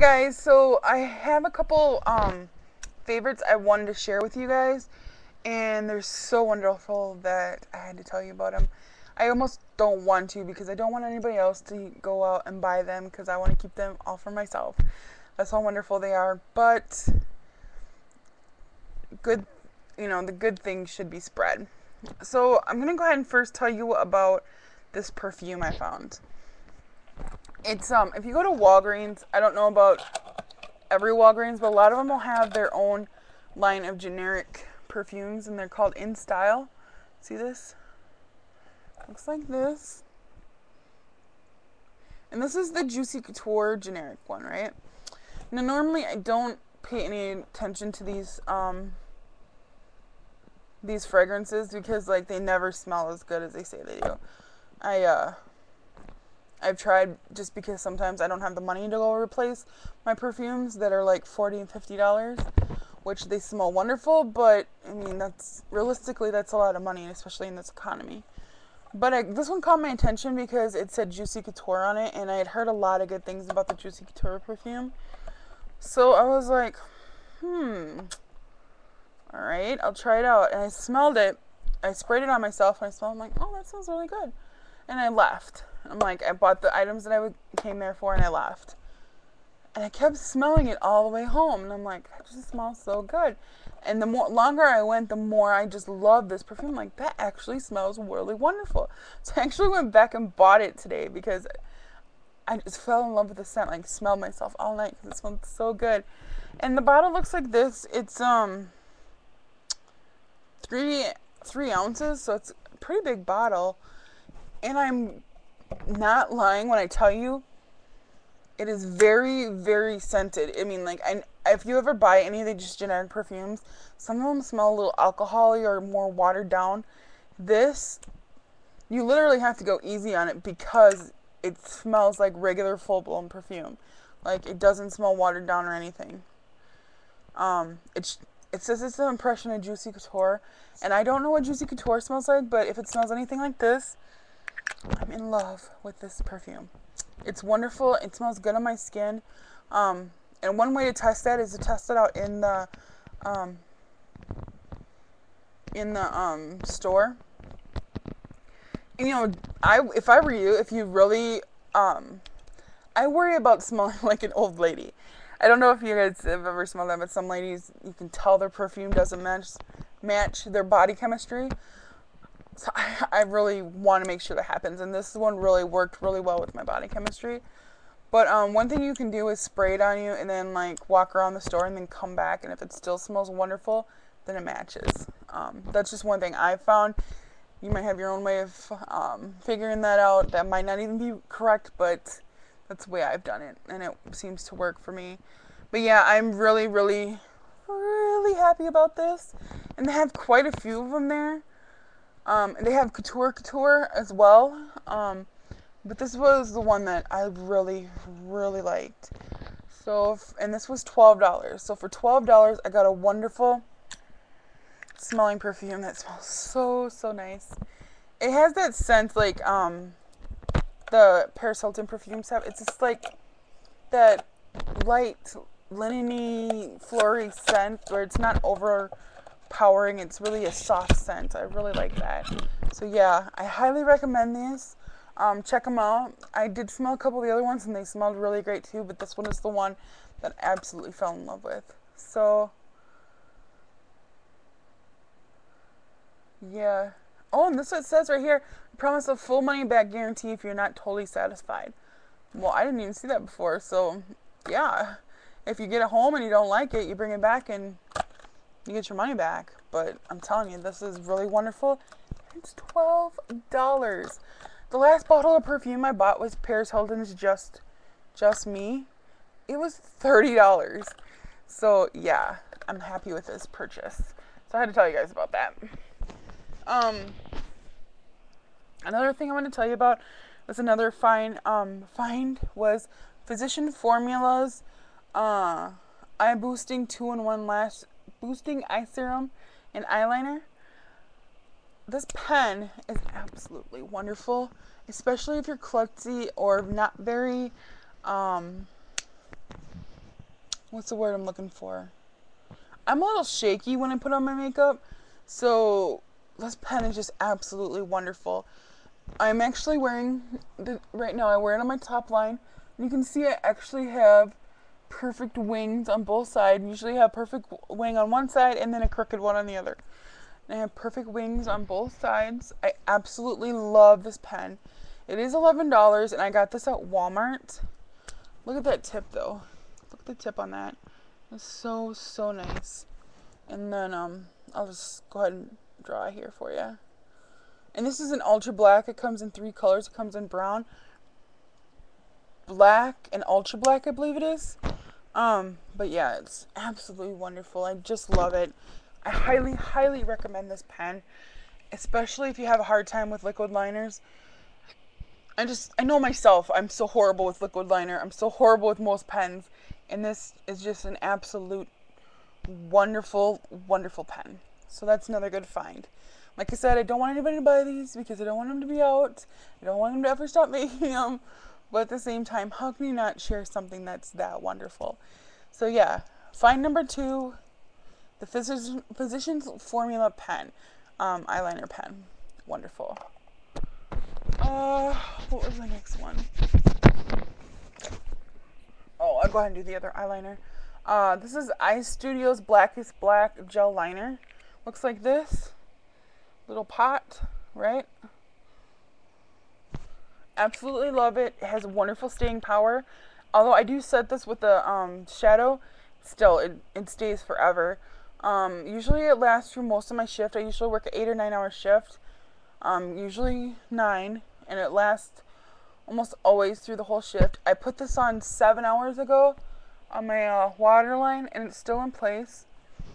Guys, so I have a couple favorites I wanted to share with you guys, and they're so wonderful that I had to tell you about them. I almost don't want to because I don't want anybody else to go out and buy them because I want to keep them all for myself. That's how wonderful they are. But good, the good things should be spread. So I'm gonna go ahead and first tell you about this perfume I found. It's if you go to Walgreens, I don't know about every Walgreens, but a lot of them will have their own line of generic perfumes, and they're called In Style. See this? Looks like this. And this is the Juicy Couture generic one, right? Now normally I don't pay any attention to these fragrances because like they never smell as good as they say they do. I've tried just because sometimes I don't have the money to go replace my perfumes that are like $40 and $50, which they smell wonderful, but I mean that's a lot of money, especially in this economy. But this one caught my attention because it said Juicy Couture on it, and I had heard a lot of good things about the Juicy Couture perfume. So I was like, alright, I'll try it out. And I smelled it. I sprayed it on myself, and I smelled it. I'm like, oh, that smells really good. And I left. I'm like, I bought the items that I came there for, and I left. And I kept smelling it all the way home. And I'm like, that just smells so good. And the longer I went, the more I just loved this perfume. Like, that actually smells really wonderful. So I actually went back and bought it today because I just fell in love with the scent. Like, smelled myself all night because it smelled so good. And the bottle looks like this. It's 3 ounces, so it's a pretty big bottle. And I'm not lying when I tell you it is very, very scented. I mean, like, if you ever buy any of the just generic perfumes, some of them smell a little alcohol-y or more watered down. This, you literally have to go easy on it because it smells like regular full-blown perfume. Like, it doesn't smell watered down or anything. It says it's an impression of Juicy Couture, and I don't know what Juicy Couture smells like, but if it smells anything like this, I'm in love with this perfume. It's wonderful. It smells good on my skin. And one way to test that is to test it out in the store. And, if I were you, if you really, I worry about smelling like an old lady. I don't know if you guys have ever smelled that, but some ladies, you can tell their perfume doesn't match their body chemistry. So I really want to make sure that happens, and this one really worked really well with my body chemistry. But one thing you can do is spray it on you and then like walk around the store and then come back, and if it still smells wonderful, then it matches. That's just one thing I've found. You might have your own way of figuring that out. That might not even be correct, but that's the way I've done it, and it seems to work for me. But yeah, I'm really, really, really happy about this, and they have quite a few of them there. They have Couture as well, but this was the one that I really, really liked. So, and this was $12. So for $12, I got a wonderful smelling perfume that smells so, so nice. It has that scent like the Paris Hilton perfumes have. It's just like that light, linen-y, floral scent where it's not overpowering. It's really a soft scent. I really like that. So yeah, I highly recommend these. Check them out. I did smell a couple of the other ones and they smelled really great too, but this one is the one that I absolutely fell in love with. So yeah. Oh, and this is what it says right here. Promise a full money back guarantee if you're not totally satisfied. Well, I didn't even see that before, so yeah. If you get it home and you don't like it, you bring it back and you get your money back. But I'm telling you, this is really wonderful. It's $12. The last bottle of perfume I bought was Paris Hilton's Just Me. It was $30. So yeah, I'm happy with this purchase. So I had to tell you guys about that. Another thing I want to tell you about was another find was Physician Formula's eye boosting 2-in-1 lash boosting eye serum and eyeliner. This pen is absolutely wonderful, especially if you're klutzy or not very what's the word I'm looking for? I'm a little shaky when I put on my makeup, so this pen is just absolutely wonderful. I'm actually wearing, right now I wear it on my top line. And you can see I actually have perfect wings on both sides. Usually I have perfect wing on one side and then a crooked one on the other. And I have perfect wings on both sides. I absolutely love this pen. It is $11 and I got this at Walmart. Look at that tip though. Look at the tip on that. It's so, so nice. And then I'll just go ahead and draw here for you. And this is an ultra black. It comes in 3 colors. It comes in brown, black, and ultra black, I believe it is. But yeah, it's absolutely wonderful. I just love it. I highly, highly recommend this pen, especially if you have a hard time with liquid liners. I know myself, I'm so horrible with liquid liner. I'm so horrible with most pens. And this is just an absolute wonderful, wonderful pen. So that's another good find. Like I said, I don't want anybody to buy these because I don't want them to be out. I don't want them to ever stop making them. But at the same time, how can you not share something that's that wonderful? So yeah, find number 2, the Physician Formula pen, eyeliner pen. Wonderful. What was the next one? Oh, I'll go ahead and do the other eyeliner. This is Eye Studio's Blackest Black Gel Liner. Looks like this. Little pot, right? Absolutely love it. It has wonderful staying power. Although I do set this with the shadow, still it stays forever. Usually it lasts through most of my shift. I usually work an 8 or 9 hour shift. Usually 9, and it lasts almost always through the whole shift. I put this on 7 hours ago on my waterline, and it's still in place.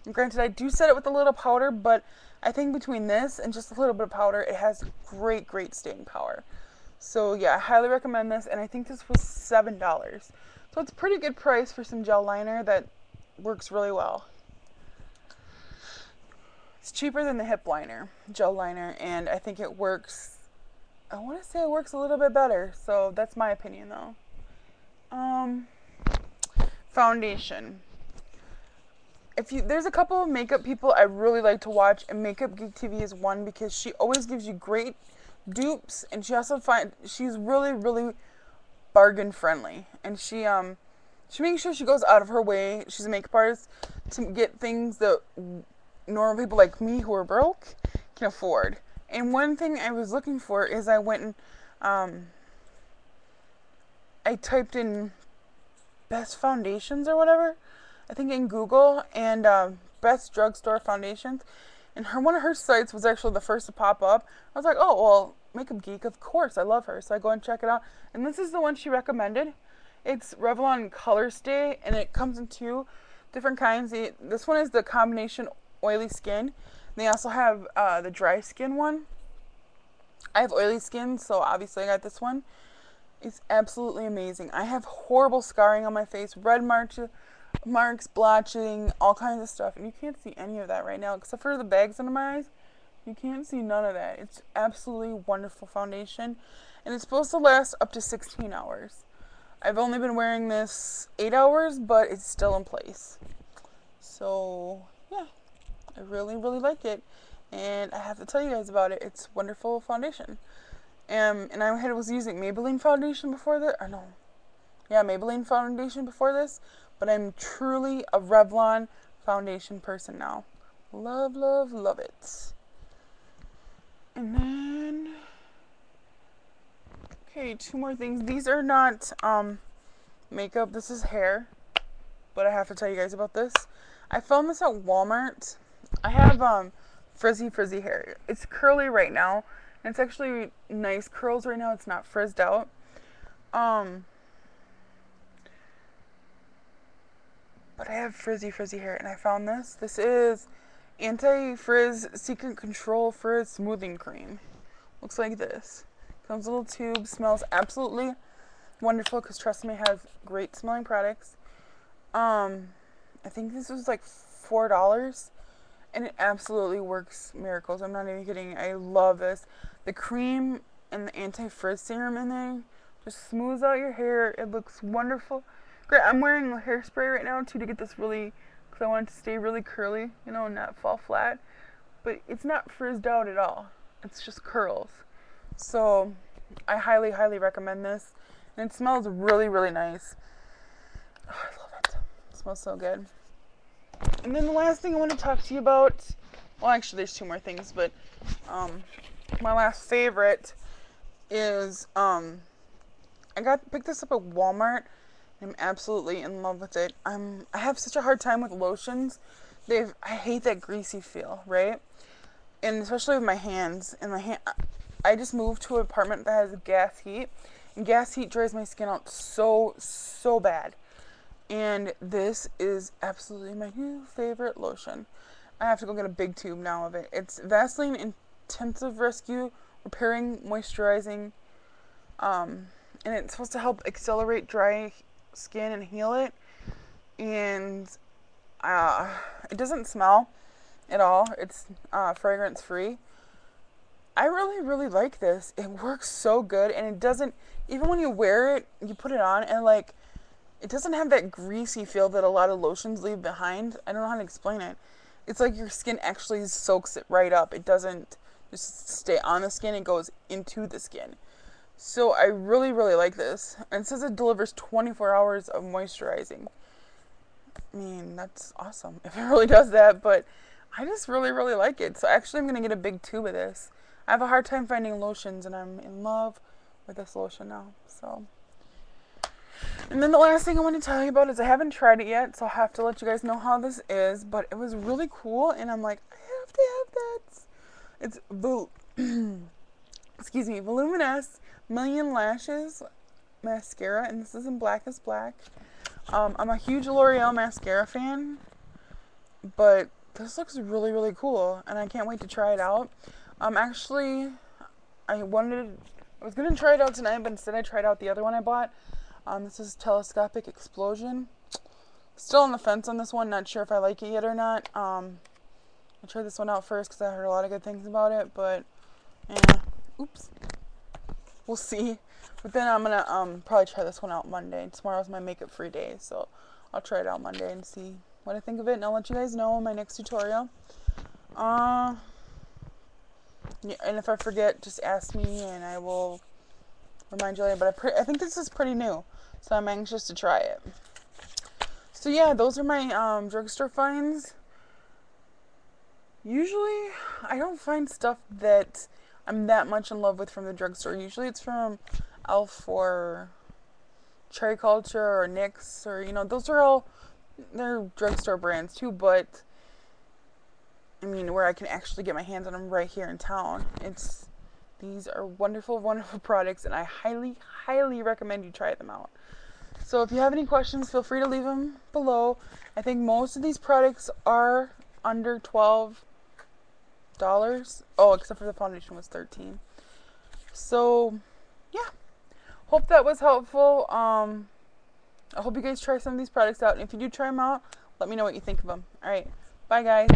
And granted, I do set it with a little powder, but I think between this and just a little bit of powder, it has great, great staying power. So yeah, I highly recommend this, and I think this was $7. So it's a pretty good price for some gel liner that works really well. It's cheaper than the hip liner, gel liner, and I think it works, I want to say it works a little bit better, so that's my opinion though. Foundation. There's a couple of makeup people I really like to watch, and Makeup Geek TV is one because she always gives you great dupes, and she's really, really bargain friendly, and she makes sure she goes out of her way. She's a makeup artist to get things that normal people like me who are broke can afford. And one thing I was looking for is I went and I typed in best foundations or whatever, I think in Google, and best drugstore foundations, and one of her sites was actually the first to pop up. I was like, oh well, Makeup Geek, of course, I love her, so I go and check it out, and this is the one she recommended. It's Revlon Colorstay, and it comes in 2 different kinds. This one is the combination oily skin. They also have the dry skin one. I have oily skin, so obviously I got this one. It's absolutely amazing. I have horrible scarring on my face, red marks, blotching, all kinds of stuff, and you can't see any of that right now except for the bags under my eyes. You can't see none of that. It's absolutely wonderful foundation, and it's supposed to last up to 16 hours. I've only been wearing this 8 hours, but it's still in place. So yeah, I really, really like it, and I have to tell you guys about it. It's wonderful foundation. And I was using Maybelline foundation before this, or no, yeah, Maybelline foundation before this, but I'm truly a Revlon foundation person now. Love, love, love it. And then, okay, 2 more things. These are not makeup, this is hair, but I have to tell you guys about this. I found this at Walmart. I have frizzy hair. It's curly right now, and it's actually nice curls right now. It's not frizzed out. But I have frizzy hair, and I found this. This is Anti-Frizz Secret Control Frizz Smoothing Cream. Looks like this. Comes in a little tube. Smells absolutely wonderful because Tresemme has great smelling products. I think this was like $4, and it absolutely works miracles. I'm not even kidding. I love this. The cream and the anti-frizz serum in there just smooths out your hair. It looks wonderful. great. I'm wearing hairspray right now too to get this really, because I want it to stay really curly, you know, and not fall flat. But it's not frizzed out at all. It's just curls. So I highly, highly recommend this. And it smells really, really nice. Oh, I love it. It smells so good. And then the last thing I want to talk to you about, well, actually there's two more things, but my last favorite is I picked this up at Walmart. I'm absolutely in love with it. I have such a hard time with lotions. I hate that greasy feel, right? And especially with my hands. And I just moved to an apartment that has gas heat, and gas heat dries my skin out so bad. And this is absolutely my new favorite lotion. I have to go get a big tube now of it. It's Vaseline Intensive Rescue Repairing Moisturizing, and it's supposed to help accelerate dry skin and heal it. And it doesn't smell at all. It's fragrance free. I really, really like this. It works so good, and it doesn't, even when you wear it, you put it on, and like, it doesn't have that greasy feel that a lot of lotions leave behind. I don't know how to explain it. It's like your skin actually soaks it right up. It doesn't just stay on the skin, it goes into the skin. So I really, really like this. And it says it delivers 24 hours of moisturizing. I mean, that's awesome if it really does that, but I just really, really like it. So actually I'm going to get a big tube of this. I have a hard time finding lotions, and I'm in love with this lotion now. So, and then the last thing I want to tell you about is I haven't tried it yet, so I'll have to let you guys know how this is, but it was really cool, and I'm like, I have to have that. It's excuse me, Voluminous Million Lashes mascara, and this is in Black is Black. I'm a huge L'Oreal mascara fan, but this looks really, really cool, and I can't wait to try it out. Actually, I was going to try it out tonight, but instead I tried out the other one I bought. This is Telescopic Explosion. Still on the fence on this one, not sure if I like it yet or not. I tried this one out first because I heard a lot of good things about it, but, oops. We'll see. But then I'm going to probably try this one out Monday. Tomorrow's my makeup free day, so I'll try it out Monday and see what I think of it, and I'll let you guys know in my next tutorial. Yeah, and if I forget, just ask me and I will remind you later. But I think this is pretty new, so I'm anxious to try it. So yeah, those are my drugstore finds. Usually, I don't find stuff that I'm that much in love with from the drugstore. Usually it's from Elf or Cherry Culture or NYX, or, you know, those are all, they're drugstore brands too, but I mean, where I can actually get my hands on them right here in town. These are wonderful, wonderful products, and I highly, highly recommend you try them out. So if you have any questions, feel free to leave them below. I think most of these products are under $12. Oh, except for the foundation was $13. So, yeah. Hope that was helpful. I hope you guys try some of these products out. And if you do try them out, let me know what you think of them. Alright. Bye, guys.